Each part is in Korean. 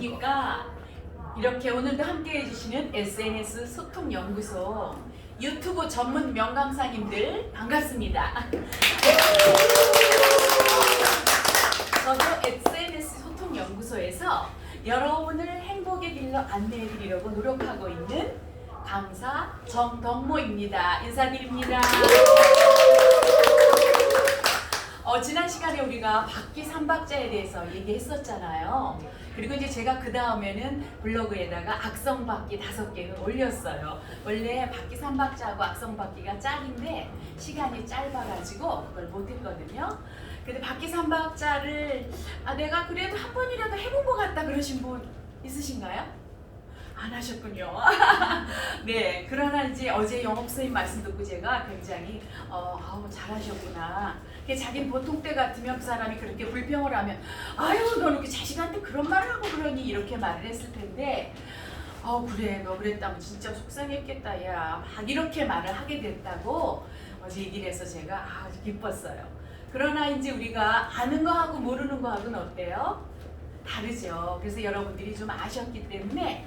안녕하십니까. 이렇게 오늘도 함께 해주시는 SNS 소통연구소 유튜브 전문 명강사님들 반갑습니다. 저도 SNS 소통연구소에서 여러분을 행복의 길로 안내해드리려고 노력하고 있는 강사 정덕모입니다. 인사드립니다. 지난 시간에 우리가 바퀴 3박자에 대해서 얘기했었잖아요. 그리고 이제 제가 그 다음에는 블로그에다가 악성바퀴 5개를 올렸어요. 원래 바퀴 3박자하고 악성바퀴가 짝인데 시간이 짧아가지고 그걸 못했거든요. 근데 바퀴 3박자를 내가 그래도 한 번이라도 해본 것 같다 그러신 분 있으신가요? 안 하셨군요. 네, 그러나 이제 어제 영업 선생님 말씀 듣고 제가 굉장히 잘하셨구나. 자기는 보통 때 같으면 그 사람이 그렇게 불평을 하면 아유 너 이렇게 자식한테 그런 말을 하고 그러니 이렇게 말을 했을 텐데 그래 너 그랬다면 진짜 속상했겠다 야 막 이렇게 말을 하게 됐다고 어제 얘기를 해서 제가 아주 기뻤어요. 그러나 이제 우리가 아는 거하고 모르는 거하고는 어때요? 다르죠. 그래서 여러분들이 좀 아셨기 때문에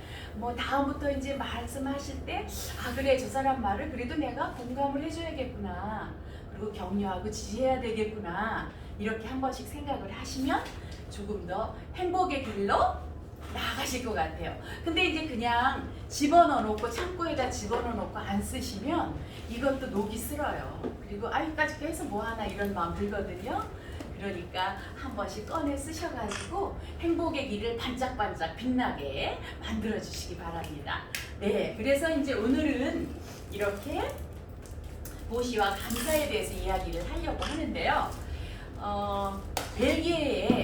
다음부터 이제 말씀하실 때 그래 저 사람 말을 그래도 내가 공감을 해줘야겠구나. 그리고 격려하고 지지해야 되겠구나. 이렇게 한 번씩 생각을 하시면 조금 더 행복의 길로 나아가실 것 같아요. 근데 이제 그냥 집어넣어 놓고 창고에다 집어넣어 놓고 안 쓰시면 이것도 녹이 슬어요. 그리고 여기까지 해서 뭐하나 이런 마음 들거든요. 그러니까 한 번씩 꺼내 쓰셔가지고 행복의 길을 반짝반짝 빛나게 만들어 주시기 바랍니다. 네, 그래서 이제 오늘은 이렇게 보시와 감사에 대해서 이야기를 하려고 하는데요. 벨기에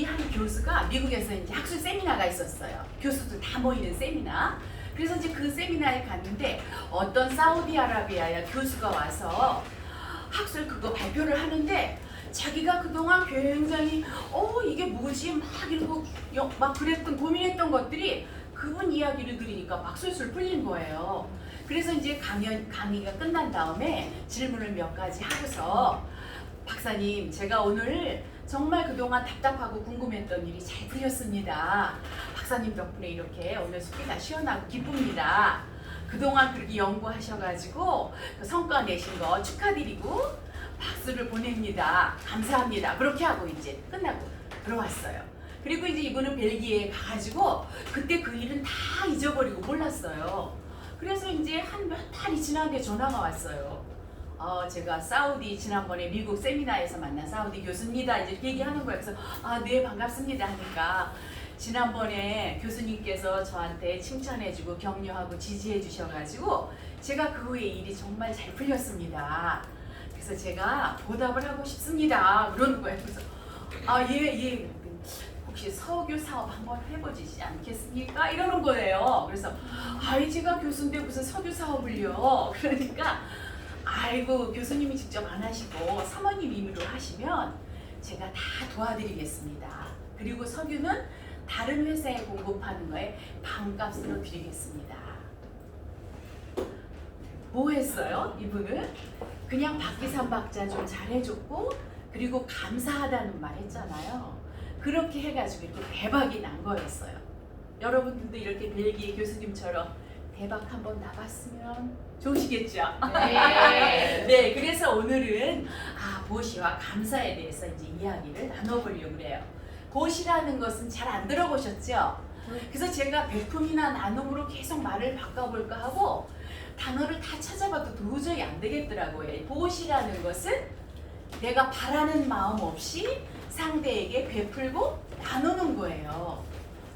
한 교수가 미국에서 이제 학술 세미나가 있었어요. 교수들 다 모이는 세미나. 그래서 이제 그 세미나에 갔는데 어떤 사우디아라비아의 교수가 와서 학술 그거 발표를 하는데 자기가 그동안 굉장히 이게 뭐지 막 이러고 막 그랬던 고민했던 것들이 그분 이야기를 들으니까 막 술술 풀린 거예요. 그래서 이제 강의가 끝난 다음에 질문을 몇 가지 하고서 박사님 제가 오늘 정말 그동안 답답하고 궁금했던 일이 잘 풀렸습니다. 박사님 덕분에 이렇게 오늘 속이 다 시원하고 기쁩니다. 그동안 그렇게 연구하셔가지고 그 성과 내신 거 축하드리고 박수를 보냅니다. 감사합니다. 그렇게 하고 이제 끝나고 들어왔어요. 그리고 이제 이분은 벨기에에 가가지고 그때 그 일은 다 잊어버리고 몰랐어요. 그래서 이제 한 몇 달이 지났는데 전화가 왔어요. 제가 사우디 지난번에 미국 세미나에서 만난 사우디 교수입니다. 이제 이렇게 얘기하는 거예요. 그래서 네 반갑습니다 하니까 지난번에 교수님께서 저한테 칭찬해주고 격려하고 지지해 주셔가지고 제가 그 후에 일이 정말 잘 풀렸습니다. 그래서 제가 보답을 하고 싶습니다. 그러는 거예요. 그래서 예. 혹시 석유 사업 한번 해보시지 않겠습니까? 이러는 거예요. 그래서 제가 교수인데 무슨 석유 사업을요? 그러니까 아이고 교수님이 직접 안 하시고 사모님 임의로 하시면 제가 다 도와드리겠습니다. 그리고 석유는 다른 회사에 공급하는 거에 반값으로 드리겠습니다. 뭐 했어요? 이분은 그냥 바퀴 3박자 좀 잘해줬고 그리고 감사하다는 말 했잖아요. 그렇게 해가지고 이렇게 대박이 난 거였어요. 여러분들도 이렇게 벨기에 교수님처럼 대박 한번 나봤으면 좋으시겠죠? 네. 네, 그래서 오늘은 보시와 감사에 대해서 이제 이야기를 나눠보려고 그래요. 보시라는 것은 잘 안 들어보셨죠? 그래서 제가 베품이나 나눔으로 계속 말을 바꿔볼까 하고 단어를 다 찾아봐도 도저히 안 되겠더라고요. 보시라는 것은 내가 바라는 마음 없이 상대에게 베풀고 나누는 거예요.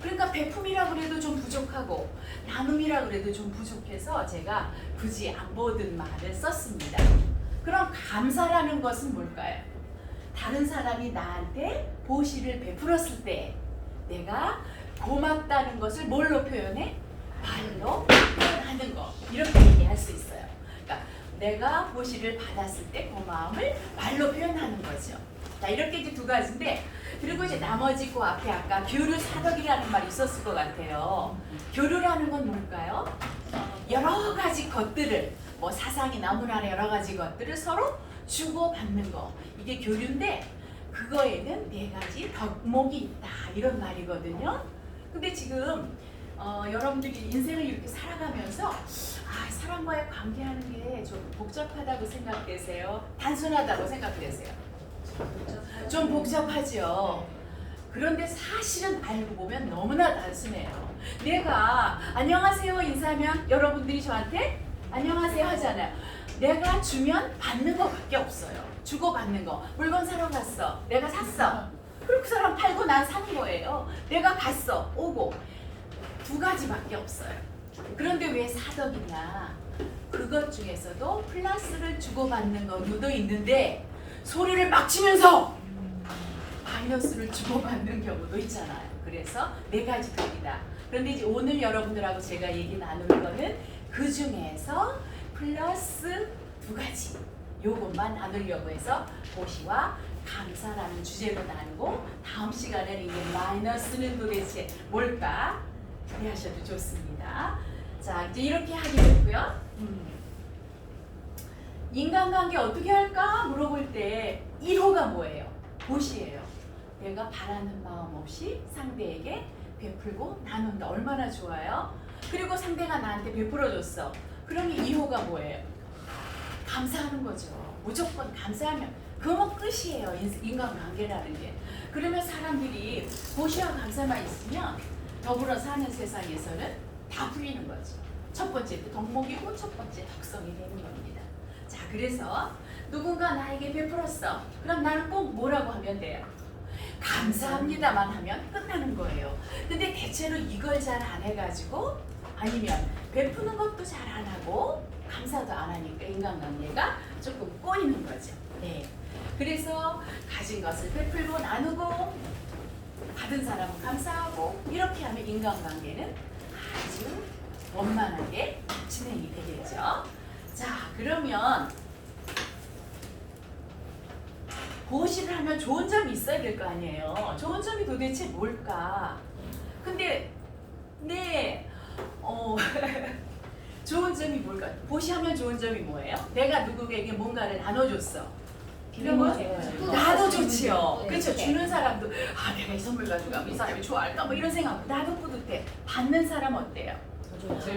그러니까 베품이라 그래도 좀 부족하고 나눔이라 그래도 좀 부족해서 제가 굳이 안 보던 말을 썼습니다. 그럼 감사라는 것은 뭘까요? 다른 사람이 나한테 보시를 베풀었을 때 내가 고맙다는 것을 뭘로 표현해? 말로 표현하는 거. 이렇게 얘기할 수 있어요. 그러니까 내가 보시를 받았을 때 고마움을 말로 표현하는 거죠. 자, 이렇게 이제 두 가지인데 그리고 이제 나머지 그 앞에 아까 교류사덕이라는 말이 있었을 것 같아요. 교류라는 건 뭘까요? 여러 가지 것들을 사상이나 문화나 여러 가지 것들을 서로 주고받는 거. 이게 교류인데 그거에는 4가지 덕목이 있다 이런 말이거든요. 근데 지금 여러분들이 인생을 이렇게 살아가면서 사람과의 관계하는 게 좀 복잡하다고 생각되세요? 단순하다고 생각되세요? 좀 복잡하죠. 그런데 사실은 알고 보면 너무나 단순해요. 내가 안녕하세요 인사하면 여러분들이 저한테 안녕하세요 하잖아요. 내가 주면 받는 거밖에 없어요. 주고 받는 거. 물건 사러 갔어. 내가 샀어. 그리고 그 사람 팔고 난 사는 거예요. 내가 갔어. 오고. 두 가지밖에 없어요. 그런데 왜 사덕이냐? 그것 중에서도 플러스를 주고받는 경우도 있는데 소리를 막 치면서 마이너스를 주고받는 경우도 있잖아요. 그래서 네 가지 덕이다. 그런데 이제 오늘 여러분들하고 제가 얘기 나눌 거는 그 중에서 플러스 두 가지 요것만 나누려고 해서 보시와 감사라는 주제로 나누고 다음 시간에는 이제 마이너스는 도대체 뭘까 기대하셔도 좋습니다. 자 이제 이렇게 하게 됐고요. 인간관계 어떻게 할까 물어볼 때 1호가 뭐예요? 보시예요. 내가 바라는 마음 없이 상대에게 베풀고 나눈다. 얼마나 좋아요? 그리고 상대가 나한테 베풀어줬어. 그러면 2호가 뭐예요? 감사하는 거죠. 무조건 감사하면 그거 끝이에요. 인간관계라는 게. 그러면 사람들이 보시와 감사만 있으면 더불어 사는 세상에서는 다 풀리는 거죠. 첫 번째 덕목이고 첫 번째 덕성이 되는 겁니다. 자, 그래서 누군가 나에게 베풀었어. 그럼 나는 꼭 뭐라고 하면 돼요? 감사합니다만 하면 끝나는 거예요. 근데 대체로 이걸 잘 안 해가지고 아니면 베푸는 것도 잘 안 하고 감사도 안 하니까 인간관계가 조금 꼬이는 거죠. 네. 그래서 가진 것을 베풀고 나누고 받은 사람은 감사하고 이렇게 하면 인간관계는 아주 원만하게 진행이 되겠죠. 자, 그러면 보시를 하면 좋은 점이 있어야 될 거 아니에요. 좋은 점이 도대체 뭘까? 근데 좋은 점이 뭘까? 보시하면 좋은 점이 뭐예요? 내가 누구에게 뭔가를 나눠줬어. 이런 거 나도 좋지요. 네. 그렇죠. 주는 사람도 내가 이 선물 가지고 가면 이 사람이 좋아할까? 뭐 이런 생각. 나도 뿌듯해. 받는 사람 어때요?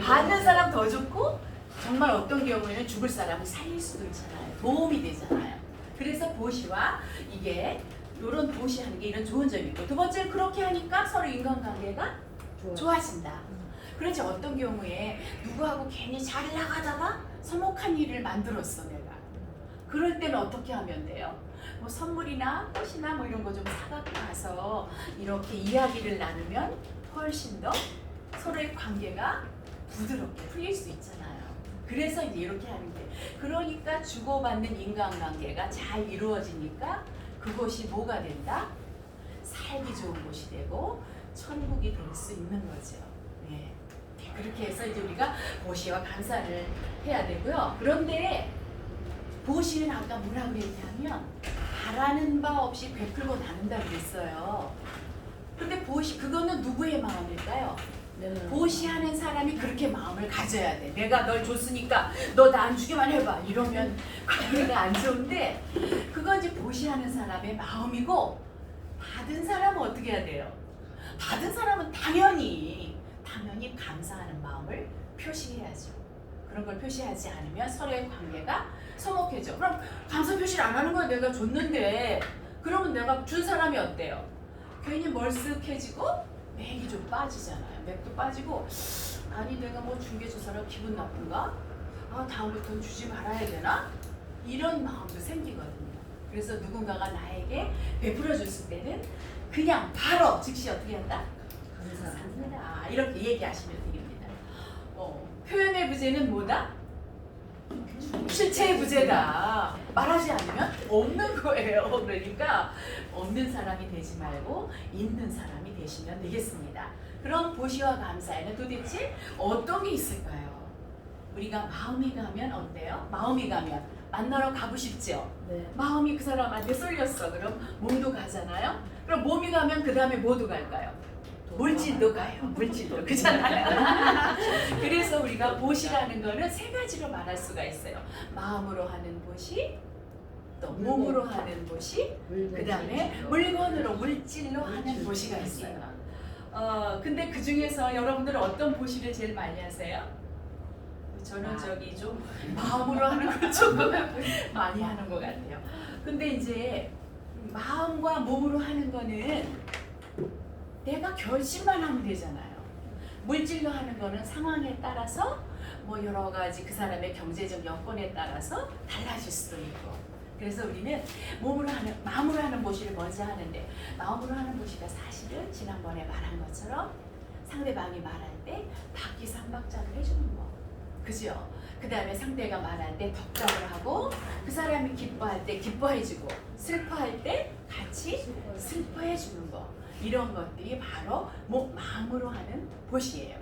받는 사람 더 좋고 정말 어떤 경우에는 죽을 사람을 살릴 수도 있잖아요. 도움이 되잖아요. 그래서 보시와 이게 이런 보시하는 게 이런 좋은 점이 있고 두 번째는 그렇게 하니까 서로 인간관계가 좋아진다. 그렇지 어떤 경우에 누구하고 괜히 잘 나가다가 서먹한 일을 만들었어 내가. 그럴 때는 어떻게 하면 돼요? 뭐 선물이나 꽃이나 뭐 이런 거 좀 사갖고 가서 이렇게 이야기를 나누면 훨씬 더 서로의 관계가 부드럽게 풀릴 수 있잖아요. 그래서 이제 이렇게 하는 게 그러니까 주고받는 인간관계가 잘 이루어지니까 그곳이 뭐가 된다? 살기 좋은 곳이 되고 천국이 될 수 있는 거죠. 네. 그렇게 해서 이제 우리가 보시와 감사를 해야 되고요. 그런데 보시는 아까 뭐라고 그랬냐면 바라는 바 없이 베풀고 나눈다 그랬어요. 근데 보시 그거는 누구의 마음일까요? 보시하는 사람이 그렇게 마음을 가져야 돼. 내가 널 줬으니까 너 나 안 주기만 해봐. 이러면 관계가 안 좋은데 그건 이제 보시하는 사람의 마음이고 받은 사람은 어떻게 해야 돼요? 받은 사람은 당연히 감사하는 마음을 표시해야죠. 그런 걸 표시하지 않으면 서로의 관계가 서먹해져. 그럼 감사 표시를 안 하는 거야. 내가 줬는데 그러면 내가 준 사람이 어때요? 괜히 멀쓱해지고 맥이 좀 빠지잖아요. 맥도 빠지고 아니 내가 뭐 준 게 저 사람 기분 나쁜가? 다음부터는 주지 말아야 되나? 이런 마음도 생기거든요. 그래서 누군가가 나에게 베풀어 줬을 때는 그냥 바로 즉시 어떻게 한다? 감사합니다. 이렇게 얘기하시면 됩니다. 표현의 부재는 뭐다? 실체의 부재다. 말하지 않으면 없는 거예요. 그러니까 없는 사람이 되지 말고 있는 사람이 되시면 되겠습니다. 그럼 보시와 감사에는 도대체 어떤 게 있을까요? 우리가 마음이 가면 어때요? 마음이 가면 만나러 가고 싶죠? 네. 마음이 그 사람한테 쏠렸어. 그럼 몸도 가잖아요? 그럼 몸이 가면 그 다음에 뭐도 갈까요? 물질도 가요. 물질도 그잖아요. 그래서 우리가 보시라는 거는 세 가지로 말할 수가 있어요. 마음으로 하는 보시, 또 몸으로 하는 보시, 그 다음에 물건으로 물질로 하는 보시가 있어요. 근데 그 중에서 여러분들은 어떤 보시를 제일 많이 하세요? 저는 저기 좀 마음으로 하는 걸 조금 많이 하는 것 같아요. 근데 이제 마음과 몸으로 하는 거는 내가 결심만 하면 되잖아요. 물질로 하는 거는 상황에 따라서 뭐 여러 가지 그 사람의 경제적 여건에 따라서 달라질 수도 있고. 그래서 우리는 마음으로 하는 보시를 먼저 하는데, 마음으로 하는 보시가 사실은 지난번에 말한 것처럼 상대방이 말할 때 바퀴 3박자를 해주는 거. 그죠? 그 다음에 상대가 말할 때 덕담을 하고, 그 사람이 기뻐할 때 기뻐해주고, 슬퍼할 때 같이 슬퍼해주는 거. 이런 것들이 바로 마음으로 하는 보시예요.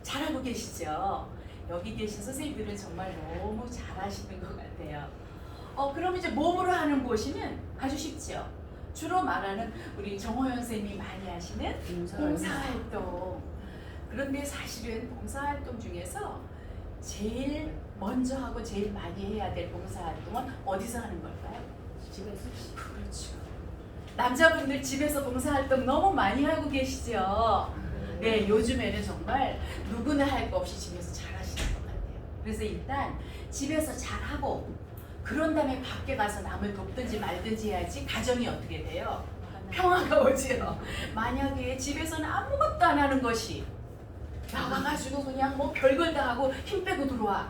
잘하고 계시죠? 여기 계신 선생님들은 정말 너무 잘하시는 것 같아요. 그럼 이제 몸으로 하는 보시는 아주 쉽죠? 주로 말하는 우리 정호연 선생님이 많이 하시는 봉사활동. 그런데 사실은 봉사활동 중에서 제일 먼저 하고 제일 많이 해야 될 봉사활동은 어디서 하는 걸까요? 집에서. 그렇죠. 남자분들 집에서 봉사활동 너무 많이 하고 계시죠? 네, 요즘에는 정말 누구나 할 거 없이 집에서 잘 하시는 것 같아요. 그래서 일단 집에서 잘하고, 그런 다음에 밖에 가서 남을 돕든지 말든지 해야지 가정이 어떻게 돼요? 평화가 오지요. 만약에 집에서는 아무것도 안 하는 것이 나가가지고 그냥 뭐 별걸 다 하고 힘 빼고 들어와.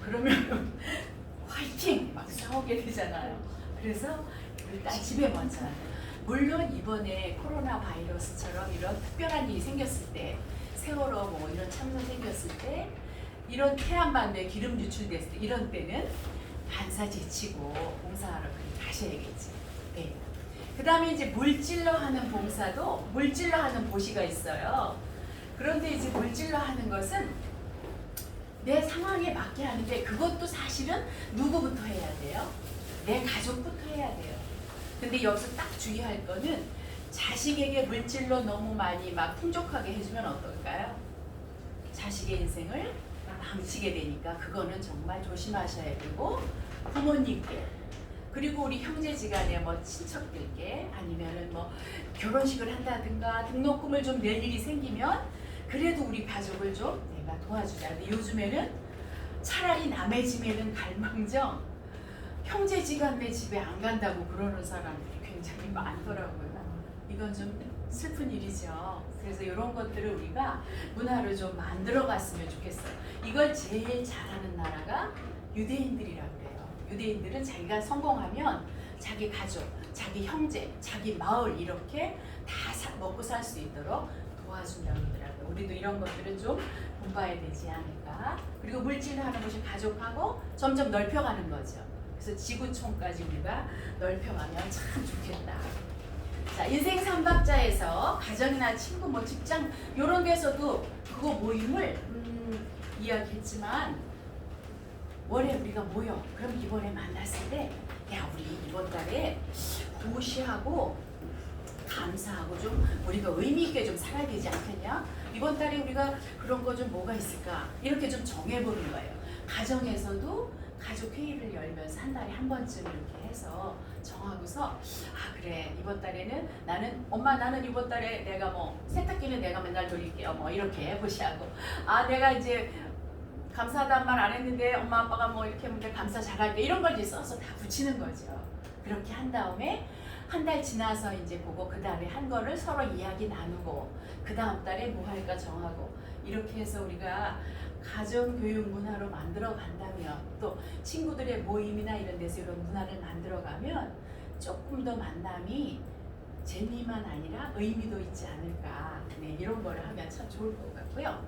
그러면 화이팅! 막 싸우게 되잖아요. 그래서 일단 집에 먼저 하는. 물론 이번에 코로나 바이러스처럼 이런 특별한 일이 생겼을 때, 세월호 뭐 이런 참사 생겼을 때, 이런 태양반도에 기름 유출됐을 때, 이런 때는 반사 제치고 봉사하러 가셔야겠지. 네. 그 다음에 이제 물질로 하는 봉사도 물질로 하는 보시가 있어요. 그런데 이제 물질로 하는 것은 내 상황에 맞게 하는데, 그것도 사실은 누구부터 해야 돼요? 내 가족부터 해야 돼요. 근데 여기서 딱 주의할 거는, 자식에게 물질로 너무 많이 막 풍족하게 해주면 어떨까요? 자식의 인생을 망치게 되니까 그거는 정말 조심하셔야 되고, 부모님께, 그리고 우리 형제지간에 뭐 친척들께, 아니면은 뭐 결혼식을 한다든가 등록금을 좀 낼 일이 생기면 그래도 우리 가족을 좀 내가 도와주자. 근데 요즘에는 차라리 남의 집에는 갈망정 형제지간네 집에 안 간다고 그러는 사람들이 굉장히 많더라고요. 이건 좀 슬픈 일이죠. 그래서 이런 것들을 우리가 문화를 좀 만들어 갔으면 좋겠어요. 이걸 제일 잘하는 나라가 유대인들이라고 그래요. 유대인들은 자기가 성공하면 자기 가족, 자기 형제, 자기 마을 이렇게 다 먹고 살 수 있도록 도와준다고 그러더라고요. 우리도 이런 것들은 좀 본봐야 되지 않을까. 그리고 물질을 하는 것이 가족하고 점점 넓혀가는 거죠. 그래서 지구촌까지 우리가 넓혀가면 참 좋겠다. 자, 인생 삼박자에서 가정이나 친구, 뭐 직장 이런 데서도 그거 모임을 이야기했지만, 월에 우리가 모여. 그럼 이번에 만났을 때, 야, 우리 이번 달에 고시하고 감사하고 좀 우리가 의미 있게 좀 살아야 되지 않겠냐? 이번 달에 우리가 그런 거 좀 뭐가 있을까? 이렇게 좀 정해보는 거예요. 가정에서도 가족 회의를 열면서 한 달에 한 번쯤 이렇게 해서 정하고서, 그래, 이번 달에는 나는 이번 달에 내가 뭐 세탁기는 내가 맨날 돌릴게요. 뭐 이렇게 해보시하고, 내가 이제 감사하다는 말 안 했는데 엄마 아빠가 뭐 이렇게 하면 감사 잘할게. 이런 걸 이제 써서 다 붙이는 거죠. 그렇게 한 다음에 한 달 지나서 이제 보고, 그 다음에 한 거를 서로 이야기 나누고, 그 다음 달에 뭐 할까 정하고, 이렇게 해서 우리가 가정교육 문화로 만들어 간다면, 또 친구들의 모임이나 이런 데서 이런 문화를 만들어 가면 조금 더 만남이 재미만 아니라 의미도 있지 않을까. 네, 이런 거를 하면 참 좋을 것 같고요.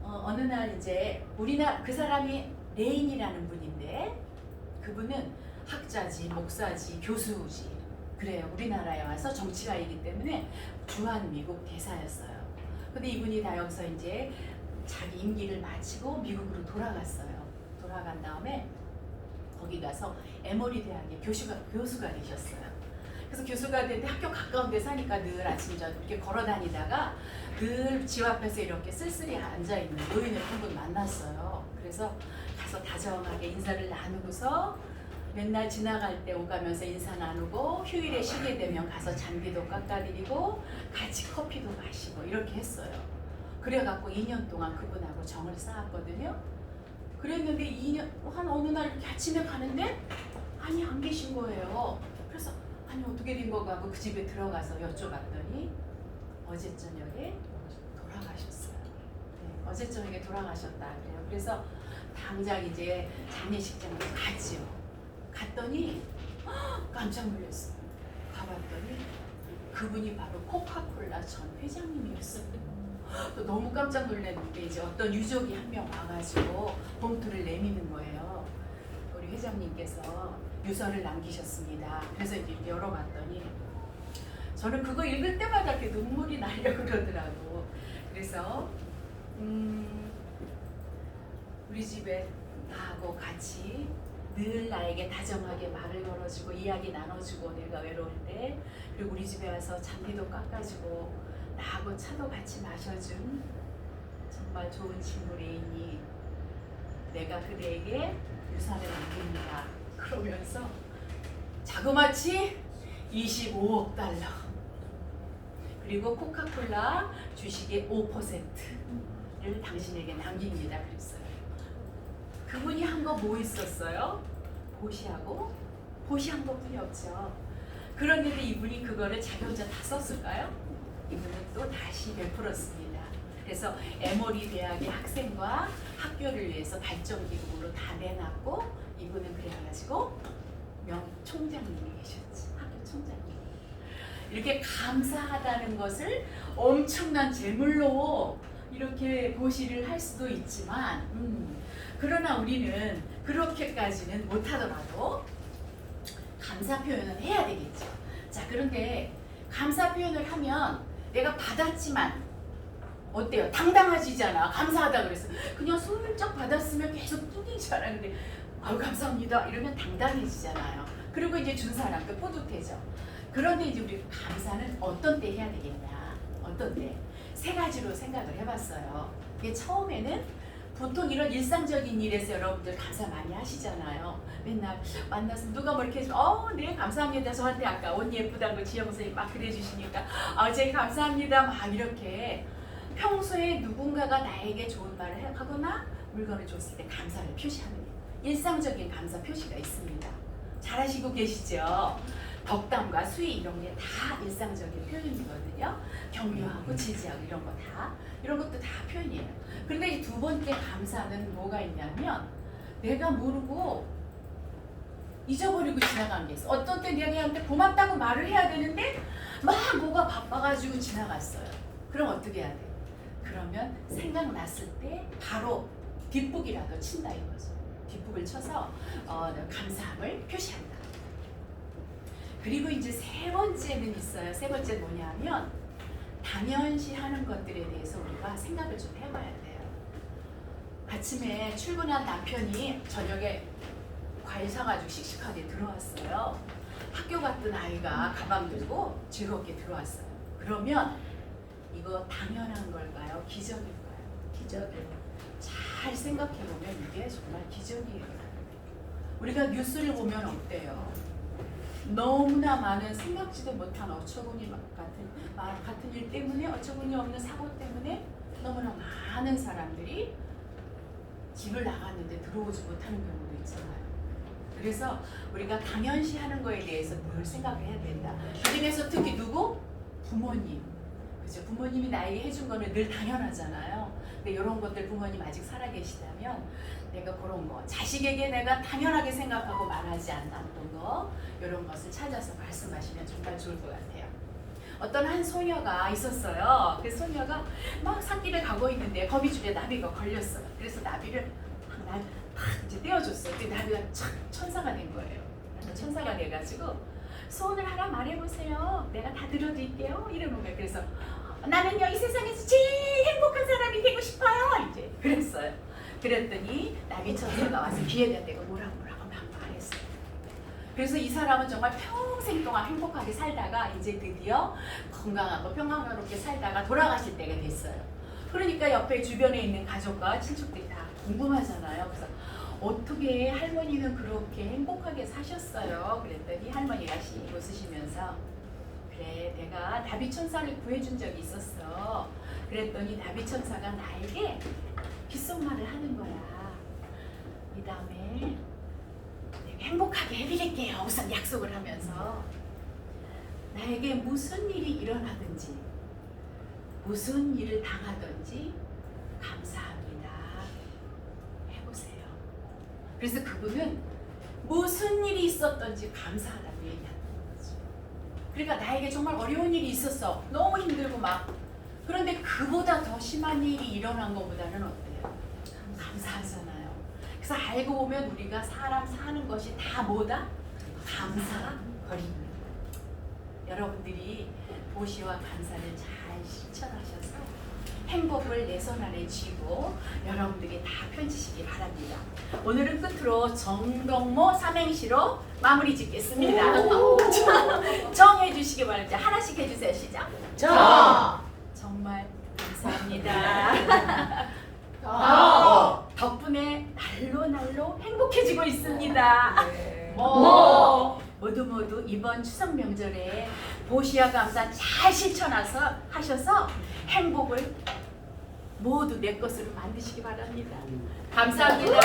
어느 날 이제 그 사람이 레인이라는 분인데, 그분은 학자지, 목사지, 교수지. 그래요. 우리나라에 와서 정치가이기 때문에 주한 미국 대사였어요. 근데 이분이 다 여기서 이제 자기 임기를 마치고 미국으로 돌아갔어요. 돌아간 다음에 거기 가서 에머리 대학의 교수가 되셨어요. 그래서 교수가 됐는데 학교 가까운 데 사니까 늘 아침 저녁 이렇게 걸어 다니다가 늘 집 앞에서 이렇게 쓸쓸히 앉아있는 노인을 한 분 만났어요. 그래서 가서 다정하게 인사를 나누고서 맨날 지나갈 때 오가면서 인사 나누고 휴일에 쉬게 되면 가서 잔비도 깎아드리고 같이 커피도 마시고 이렇게 했어요. 그래갖고 2년 동안 그분하고 정을 쌓았거든요. 그랬는데 2년 한 어느 날 이렇게 아침에 가는데 아니 안 계신 거예요. 그래서 아니 어떻게 된 거고 하고 그 집에 들어가서 여쭤봤더니 어제 저녁에 돌아가셨어요. 네, 어제 저녁에 돌아가셨다 그래요. 그래서 당장 이제 장례식장에 갔지요. 갔더니 깜짝 놀랐어요. 가봤더니 그분이 바로 코카콜라 전 회장님이었어요. 또 너무 깜짝 놀랐는데 이제 어떤 유족이 한 명 와가지고 봉투를 내미는 거예요. 우리 회장님께서 유서를 남기셨습니다. 그래서 이제 열어봤더니 저는 그거 읽을 때마다 이렇게 눈물이 나려고 그러더라고. 그래서 우리 집에 나하고 같이 늘 나에게 다정하게 말을 걸어주고 이야기 나눠주고 내가 외로울 때, 그리고 우리 집에 와서 잔디도 깎아주고 나하고 차도 같이 마셔준 정말 좋은 친구 레인이 내가 그대에게 유산을 남깁니다. 그러면서 자그마치 25억 달러 그리고 코카콜라 주식의 5%를 당신에게 남깁니다. 그랬어요. 그분이 한 거 뭐 있었어요? 보시한 것뿐이 없죠. 그런데도 이분이 그거를 자기 혼자 다 썼을까요? 이분은 또 다시 베풀었습니다. 그래서 에모리 대학의 학생과 학교를 위해서 발전기금으로 다 내놨고 이분은 그래가지고 총장님이 계셨지. 학교 총장님. 이렇게 감사하다는 것을 엄청난 재물로 이렇게 보시를 할 수도 있지만 그러나 우리는 그렇게까지는 못하더라도 감사 표현은 해야 되겠죠. 자, 그런데 감사 표현을 하면 내가 받았지만 어때요? 당당하지잖아. 감사하다 그래서 그냥 슬쩍 받았으면 계속 뚱기지 않았는데 아유 감사합니다 이러면 당당해지잖아요. 그리고 이제 준 사람도 뿌듯해져. 그런데 이제 우리 감사는 어떤 때 해야 되겠냐? 어떤 때? 세 가지로 생각을 해봤어요. 이게 처음에는 보통 이런 일상적인 일에서 여러분들 감사 많이 하시잖아요. 맨날 만나서 누가 뭐 이렇게 해주면 네 감사합니다. 저한테 아까 옷 예쁘다고 지영 선생님 막 그래주시니까 제 감사합니다 막 이렇게 평소에 누군가가 나에게 좋은 말을 하거나 물건을 줬을 때 감사를 표시하는 일상적인 감사 표시가 있습니다. 잘 하시고 계시죠? 덕담과 수위 이런 게 다 일상적인 표현이거든요. 격려하고 지지하고 이런 거 다 이런 것도 다 표현이에요. 그런데 두 번째 감사는 뭐가 있냐면 내가 모르고 잊어버리고 지나간 게 있어. 어떤 때 내가 얘한테 고맙다고 말을 해야 되는데 막 뭐가 바빠가지고 지나갔어요. 그럼 어떻게 해야 돼? 그러면 생각났을 때 바로 뒷북이라도 친다 이거죠. 뒷북을 쳐서 감사함을 표시한다. 그리고 이제 세 번째는 있어요. 세 번째 뭐냐면 당연시 하는 것들에 대해서 우리가 생각을 좀 해봐야 돼요. 아침에 출근한 남편이 저녁에 과일 사가지고 씩씩하게 들어왔어요. 학교 갔던 아이가 가방 들고 즐겁게 들어왔어요. 그러면 이거 당연한 걸까요? 기적일까요? 기적이에요. 잘 생각해보면 이게 정말 기적이에요. 우리가 뉴스를 보면 어때요? 너무나 많은 생각지도 못한 어처구니 같은 일 때문에 어처구니 없는 사고 때문에 너무나 많은 사람들이 집을 나갔는데 들어오지 못하는 경우도 있잖아요. 그래서 우리가 당연시하는 거에 대해서 늘 생각해야 된다. 그중에서 특히 누구? 부모님. 그죠? 부모님이 나에게 해준 거는 늘 당연하잖아요. 근데 이런 것들 부모님 아직 살아계시다면 내가 그런 거 자식에게 내가 당연하게 생각하고 말하지 않았던 거 이런 것을 찾아서 말씀하시면 정말 좋을 것 같아요. 어떤 한 소녀가 있었어요. 그 소녀가 막 산길을 가고 있는데 거미줄에 나비가 걸렸어요. 그래서 나비를 막 이제 떼어줬어요. 그 나비가 천사가 된 거예요. 천사가 돼가지고 소원을 하나 말해보세요. 내가 다 들어드릴게요. 이러는 거예요. 그래서 나는요 이 세상에서 제일 행복한 사람이 되고 싶어요. 이제 그랬어요. 그랬더니 나비 천사가 와서 귀에다 대고 뭐라고 막 말했어요. 그래서 이 사람은 정말 평생 동안 행복하게 살다가 이제 드디어 건강하고 평화롭게 살다가 돌아가실 때가 됐어요. 그러니까 옆에 주변에 있는 가족과 친척들이 다 궁금하잖아요. 그래서 어떻게 할머니는 그렇게 행복하게 사셨어요? 그랬더니 할머니가 웃으시면서 그래, 내가 다비천사를 구해준 적이 있었어. 그랬더니 다비천사가 나에게 귓속말을 하는 거야. 이 다음에 내가 행복하게 해드릴게요. 우선 약속을 하면서 나에게 무슨 일이 일어나든지 무슨 일을 당하든지 감사합니다. 해보세요. 그래서 그분은 무슨 일이 있었든지 감사하다고 얘기하는 거죠. 그러니까 나에게 정말 어려운 일이 있었어. 너무 힘들고 막. 그런데 그보다 더 심한 일이 일어난 것보다는 어때요? 감사하잖아요. 그래서 알고 보면 우리가 사람 사는 것이 다 뭐다? 감사거리입니다. 여러분들이 보시와 감사를 잘 실천하셔서 행복을 내 손 안에 쥐고 여러분들이 다 펼치시기 바랍니다. 오늘은 끝으로 정동모 삼행시로 마무리 짓겠습니다. 정해 주시기 바랍니다. 하나씩 해주세요. 시작. 정말 감사합니다. 덕분에 날로 행복해지고 있습니다. 모두 이번 추석 명절에 보시와 감사 잘 하셔서 행복을 모두 내 것으로 만드시기 바랍니다. 감사합니다.